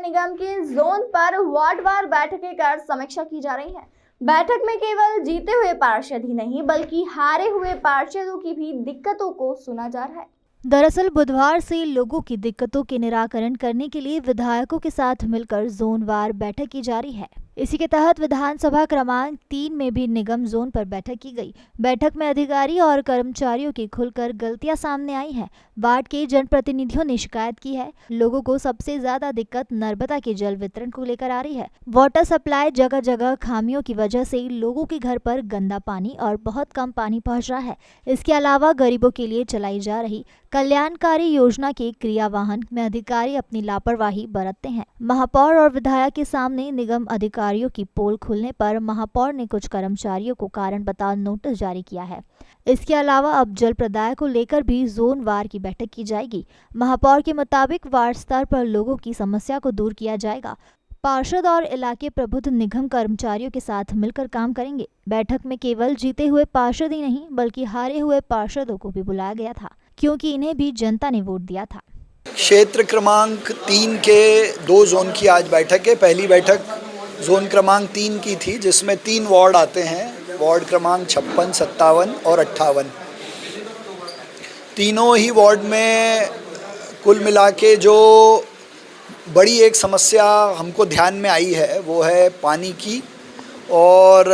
नगर निगम की जोन पर वार्डवार बैठकें कर समीक्षा की जा रही है। बैठक में केवल जीते हुए पार्षद ही नहीं बल्कि हारे हुए पार्षदों की भी दिक्कतों को सुना जा रहा है। दरअसल बुधवार से लोगों की दिक्कतों के निराकरण करने के लिए विधायकों के साथ मिलकर जोनवार बैठक की जा रही है। इसी के तहत विधानसभा क्रमांक 3 में भी निगम जोन पर बैठक की गई। बैठक में अधिकारी और कर्मचारियों की खुलकर गलतियां सामने आई हैं। वार्ड के जनप्रतिनिधियों ने शिकायत की है। लोगों को सबसे ज्यादा दिक्कत नर्मदा के जल वितरण को लेकर आ रही है। वाटर सप्लाई जगह जगह खामियों की वजह से लोगों के घर पर गंदा पानी और बहुत कम पानी पहुँच रहा है। इसके अलावा गरीबों के लिए चलाई जा रही कल्याणकारी योजना के क्रियावाहन में अधिकारी अपनी लापरवाही बरतते हैं। महापौर और विधायक के सामने निगम अधिकारियों की पोल खुलने पर महापौर ने कुछ कर्मचारियों को कारण बताओ नोटिस जारी किया है। इसके अलावा अब जल प्रदाय को लेकर भी जोन वार की बैठक की जाएगी। महापौर के मुताबिक वार्ड स्तर पर लोगों की समस्या को दूर किया जाएगा। पार्षद और इलाके प्रबुद्ध निगम कर्मचारियों के साथ मिलकर काम करेंगे। बैठक में केवल जीते हुए पार्षद ही नहीं बल्कि हारे हुए पार्षदों को भी बुलाया गया था, क्योंकि इन्हें भी जनता ने वोट दिया था। क्षेत्र क्रमांक 3 के 2 जोन की आज बैठक है। पहली बैठक जोन क्रमांक 3 की थी, जिसमें 3 वार्ड आते हैं, वार्ड क्रमांक 56, 57 और 58। तीनों ही वार्ड में कुल मिला के जो बड़ी एक समस्या हमको ध्यान में आई है वो है पानी की, और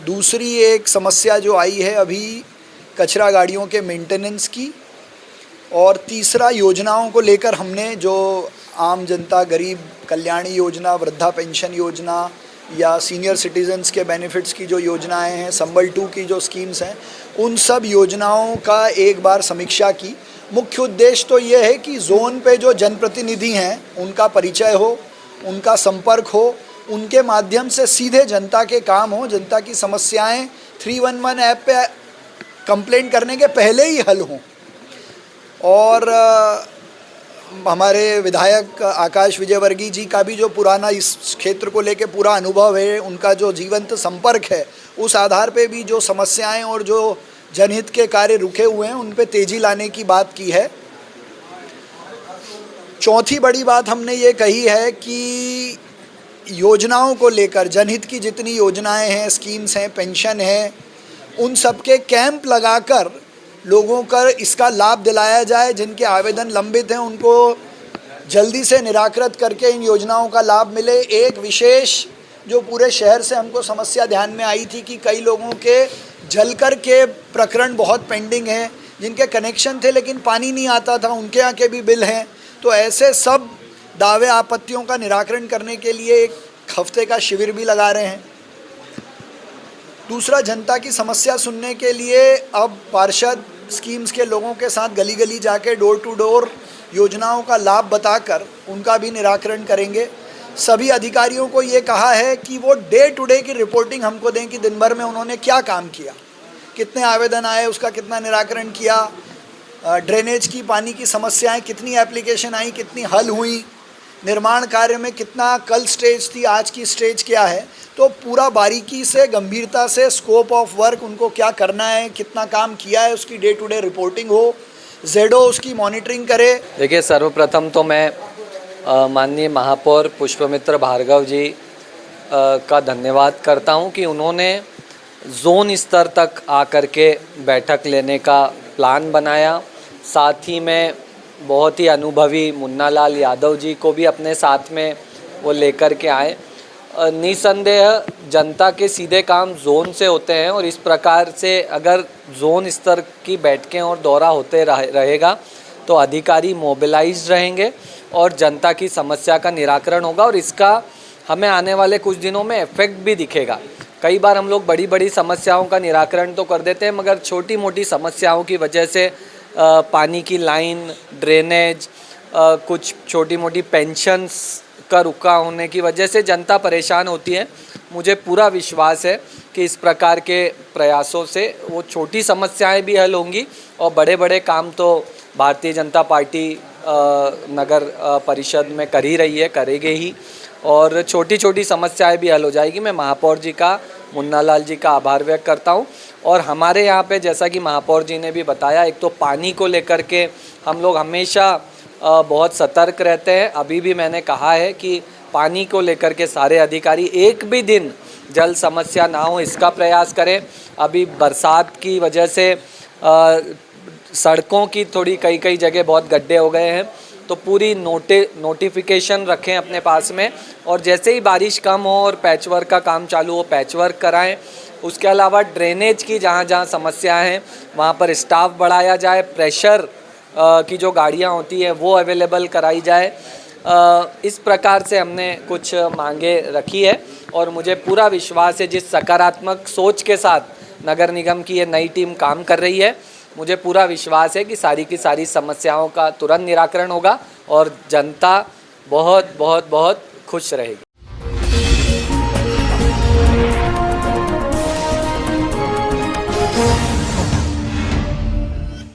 दूसरी एक समस्या जो आई है अभी कचरा गाड़ियों के मेंटेनेंस की, और तीसरा योजनाओं को लेकर हमने जो आम जनता गरीब कल्याणी योजना, वृद्धा पेंशन योजना या सीनियर सिटीजन्स के बेनिफिट्स की जो योजनाएं हैं, संबल 2 की जो स्कीम्स हैं, उन सब योजनाओं का एक बार समीक्षा की। मुख्य उद्देश्य तो ये है कि जोन पे जो जनप्रतिनिधि हैं उनका परिचय हो, उनका संपर्क हो, उनके माध्यम से सीधे जनता के काम हो, जनता की समस्याएं 311 ऐप पे कंप्लेंट करने के पहले ही हल हों। और हमारे विधायक आकाश विजयवर्गीय जी का भी जो पुराना इस क्षेत्र को लेके पूरा अनुभव है, उनका जो जीवंत संपर्क है, उस आधार पे भी जो समस्याएं और जो जनहित के कार्य रुके हुए हैं उन पे तेजी लाने की बात की है। चौथी बड़ी बात हमने ये कही है कि योजनाओं को लेकर जनहित की जितनी योजनाएं हैं, स्कीम्स हैं, पेंशन है, उन सब के कैंप लगाकर लोगों को इसका लाभ दिलाया जाए। जिनके आवेदन लंबित हैं उनको जल्दी से निराकृत करके इन योजनाओं का लाभ मिले। एक विशेष जो पूरे शहर से हमको समस्या ध्यान में आई थी कि कई लोगों के जलकर के प्रकरण बहुत पेंडिंग हैं, जिनके कनेक्शन थे लेकिन पानी नहीं आता था, उनके यहाँ के भी बिल हैं। तो ऐसे सब दावे आपत्तियों का निराकरण करने के लिए एक हफ्ते का शिविर भी लगा रहे हैं। दूसरा, जनता की समस्या सुनने के लिए अब पार्षद स्कीम्स के लोगों के साथ गली गली जाके डोर टू डोर योजनाओं का लाभ बताकर उनका भी निराकरण करेंगे। सभी अधिकारियों को ये कहा है कि वो डे टू डे की रिपोर्टिंग हमको दें कि दिन भर में उन्होंने क्या काम किया, कितने आवेदन आए, उसका कितना निराकरण किया, ड्रेनेज की पानी की समस्याएं कितनी एप्लीकेशन आई, कितनी हल हुई, निर्माण कार्य में कितना कल स्टेज थी, आज की स्टेज क्या है। तो पूरा बारीकी से, गंभीरता से स्कोप ऑफ वर्क, उनको क्या करना है, कितना काम किया है, उसकी डे टू डे रिपोर्टिंग हो, जेडो उसकी मॉनिटरिंग करे। देखिए, सर्वप्रथम तो मैं माननीय महापौर पुष्पमित्र भार्गव जी का धन्यवाद करता हूं कि उन्होंने जोन स्तर तक आकर के बैठक लेने का प्लान बनाया। साथ ही में बहुत ही अनुभवी मुन्ना लाल यादव जी को भी अपने साथ में वो लेकर के आए। निसंदेह जनता के सीधे काम जोन से होते हैं, और इस प्रकार से अगर जोन स्तर की बैठकें और दौरा होते रहेगा तो अधिकारी मोबिलाइज रहेंगे और जनता की समस्या का निराकरण होगा, और इसका हमें आने वाले कुछ दिनों में इफेक्ट भी दिखेगा। कई बार हम लोग बड़ी बड़ी समस्याओं का निराकरण तो कर देते हैं, मगर छोटी मोटी समस्याओं की वजह से पानी की लाइन, ड्रेनेज, कुछ छोटी मोटी पेंशन्स का रुका होने की वजह से जनता परेशान होती है। मुझे पूरा विश्वास है कि इस प्रकार के प्रयासों से वो छोटी समस्याएं भी हल होंगी, और बड़े बड़े काम तो भारतीय जनता पार्टी नगर परिषद में कर ही रही है, करेगी ही, और छोटी छोटी समस्याएं भी हल हो जाएगी। मैं महापौर जी का, मुन्ना लाल जी का आभार व्यक्त करता हूं। और हमारे यहाँ पे जैसा कि महापौर जी ने भी बताया, एक तो पानी को लेकर के हम लोग हमेशा बहुत सतर्क रहते हैं। अभी भी मैंने कहा है कि पानी को लेकर के सारे अधिकारी एक भी दिन जल समस्या ना हो इसका प्रयास करें। अभी बरसात की वजह से सड़कों की थोड़ी कई जगह बहुत गड्ढे हो गए हैं, तो पूरी नोटिफिकेशन रखें अपने पास में, और जैसे ही बारिश कम हो और पैचवर्क का काम चालू हो पैचवर्क कराएं। उसके अलावा ड्रेनेज की जहाँ जहाँ समस्याएं हैं वहाँ पर स्टाफ बढ़ाया जाए, प्रेशर की जो गाड़ियाँ होती हैं वो अवेलेबल कराई जाए। इस प्रकार से हमने कुछ मांगे रखी है और मुझे पूरा विश्वास है जिस सकारात्मक सोच के साथ नगर निगम की ये नई टीम काम कर रही है, मुझे पूरा विश्वास है कि सारी की सारी समस्याओं का तुरंत निराकरण होगा और जनता बहुत बहुत बहुत खुश रहेगी।